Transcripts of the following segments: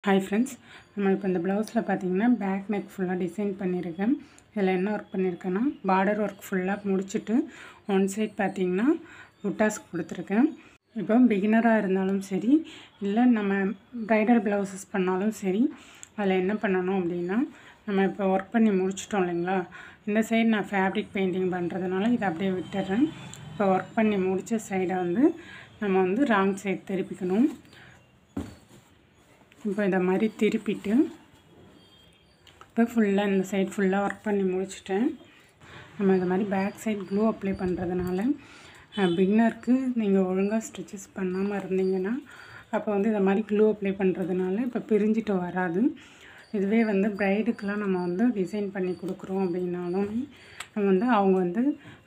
Hi friends, நம்ம இப்போ இந்த ப்ளவுஸில் பார்த்தீங்கன்னா பேக் நெக் ஃபுல்லாக டிசைன் பண்ணியிருக்கேன். இதில் என்ன ஒர்க் பண்ணியிருக்கேன்னா பார்டர் ஒர்க் ஃபுல்லாக முடிச்சுட்டு ஒன் சைட் பார்த்தீங்கன்னா புட்டாஸ் கொடுத்துருக்கேன். இப்போ பிகினராக இருந்தாலும் சரி, இல்லை நம்ம ப்ரைடல் ப்ளவுசஸ் பண்ணாலும் சரி, அதில் என்ன பண்ணணும் அப்படின்னா, நம்ம இப்போ ஒர்க் பண்ணி முடிச்சிட்டோம் இல்லைங்களா, இந்த சைடு நான் ஃபேப்ரிக் பெயிண்டிங் பண்ணுறதுனால இதை அப்படியே விட்டுடுறேன். இப்போ ஒர்க் பண்ணி முடித்த சைடை நம்ம ராங் சைடு திருப்பிக்கணும். இப்போ இதை மாதிரி திருப்பிட்டு இப்போ ஃபுல்லாக இந்த சைடு ஃபுல்லாக ஒர்க் பண்ணி முடிச்சிட்டேன். நம்ம இதை மாதிரி பேக் சைடு க்ளூ அப்ளை பண்ணுறதுனால பிகினருக்கு நீங்கள் ஒழுங்காக ஸ்டிச்சஸ் பண்ணாமல் இருந்தீங்கன்னா அப்போ இதை மாதிரி க்ளூ அப்ளை பண்ணுறதுனால இப்போ பிரிஞ்சிட்டு வராது. இதுவே ப்ரைடுக்கெலாம் நம்ம டிசைன் பண்ணி கொடுக்குறோம் அப்படின்னாலும் நம்ம அவங்க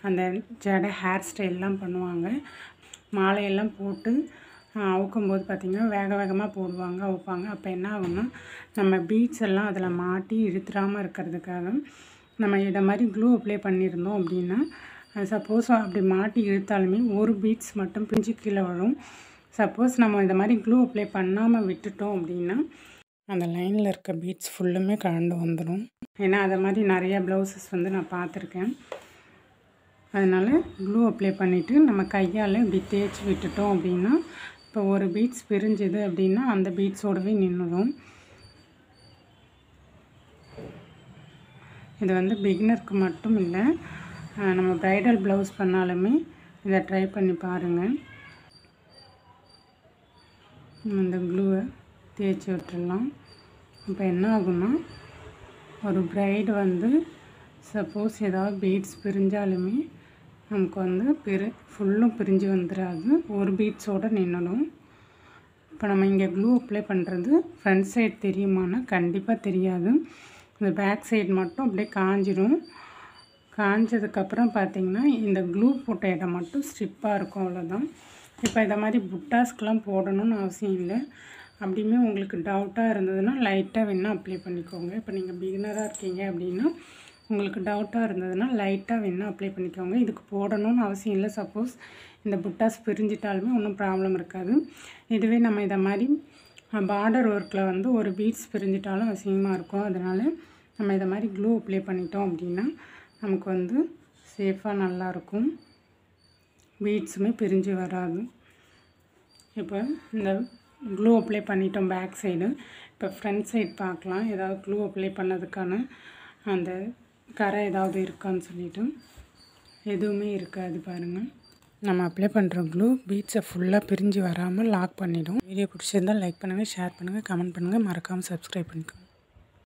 அந்த ஜடை ஹேர் ஸ்டைல்லாம் பண்ணுவாங்க. மாலையெல்லாம் போட்டு அவுக்கும்போது பார்த்திங்கன்னா வேகமாக போடுவாங்க, அவுப்பாங்க. அப்போ என்ன ஆகும்னா நம்ம பீட்ஸ் எல்லாம் அதில் மாட்டி இழுத்துடாமல் இருக்கிறதுக்காக நம்ம இதை மாதிரி க்ளூ அப்ளை பண்ணியிருந்தோம் அப்படின்னா, சப்போஸ் அப்படி மாட்டி இழுத்தாலுமே ஒரு பீட்ஸ் மட்டும் பிரிஞ்சு கீழே வரும். சப்போஸ் நம்ம இதை மாதிரி க்ளூ அப்ளை பண்ணாமல் விட்டுட்டோம் அப்படின்னா அந்த லைனில் இருக்க பீட்ஸ் ஃபுல்லுமே கலந்து வந்துடும். ஏன்னா அதை மாதிரி நிறையா ப்ளவுசஸ் நான் பார்த்துருக்கேன். அதனால் க்ளூ அப்ளை பண்ணிவிட்டு நம்ம கையால் இப்படி தேய்ச்சி விட்டுட்டோம் அப்படின்னா இப்போ ஒரு பீட்ஸ் பிரிஞ்சுது அப்படின்னா அந்த பீட்ஸோடவே நின்றுடும். இது பிகினருக்கு மட்டும் இல்லை, நம்ம ப்ரைடல் ப்ளவுஸ் பண்ணாலுமே இதை ட்ரை பண்ணி பாருங்கள். இந்த க்ளூவை தேய்ச்சி விட்டுடலாம். இப்போ என்ன ஆகும்னா ஒரு ப்ரைடு சப்போஸ் ஏதாவது பீட்ஸ் பிரிஞ்சாலுமே நமக்கு ஃபுல்லும் பிரிஞ்சு வந்துடாது, ஒரு பீட்ஸோடு நின்றுடும். இப்போ நம்ம இங்கே க்ளூ அப்ளை பண்ணுறது ஃப்ரண்ட் சைடு தெரியுமானா கண்டிப்பாக தெரியாது. இந்த பேக் சைடு மட்டும் அப்படியே காஞ்சிடும். காஞ்சதுக்கப்புறம் பார்த்திங்கன்னா இந்த க்ளூ போட்ட இடம் மட்டும் ஸ்ட்ரிப்பாக இருக்கும், அவ்வளோதான். இப்போ இதை மாதிரி புட்டாஸ்க்கெலாம் போடணும்னு அவசியம் இல்லை. அப்படியுமே உங்களுக்கு டவுட்டாக இருந்ததுன்னா லைட்டாக வேணால் அப்ளை பண்ணிக்கோங்க. இப்போ நீங்கள் பிகினராக இருக்கீங்க அப்படின்னா உங்களுக்கு டவுட்டாக இருந்ததுன்னா லைட்டாக வேணால் அப்ளை பண்ணிக்கோங்க. இதுக்கு போடணும்னு அவசியம் இல்லை. சப்போஸ் இந்த புட்டாஸ் பிரிஞ்சிட்டாலுமே ஒன்றும் ப்ராப்ளம் இருக்காது. இதுவே நம்ம இதை மாதிரி பார்டர் ஒர்க்கில் ஒரு பீட்ஸ் பிரிஞ்சிட்டாலும் அசிங்கமாக இருக்கும். அதனால் நம்ம இதை மாதிரி க்ளூ அப்ளை பண்ணிட்டோம் அப்படின்னா நமக்கு சேஃபாக நல்லாயிருக்கும், பீட்ஸுமே பிரிஞ்சு வராது. இப்போ இந்த க்ளூ அப்ளை பண்ணிட்டோம் பேக் சைடு. இப்போ ஃப்ரண்ட் சைடு பார்க்கலாம், ஏதாவது க்ளூ அப்ளை பண்ணதுக்கான அந்த கரை ஏதாவது இருக்கான்னு சொல்லிவிட்டு. எதுவுமே இருக்காது பாருங்கள். நம்ம அப்ளை பண்ணுற க்ளூ பீட்ஸை ஃபுல்லாக பிரிஞ்சு வராமல் லாக் பண்ணிவிடும். வீடியோ பிடிச்சிருந்தால் லைக் பண்ணுங்கள், ஷேர் பண்ணுங்கள், கமெண்ட் பண்ணுங்கள், மறக்காமல் சப்ஸ்கிரைப் பண்ணிக்கோங்க.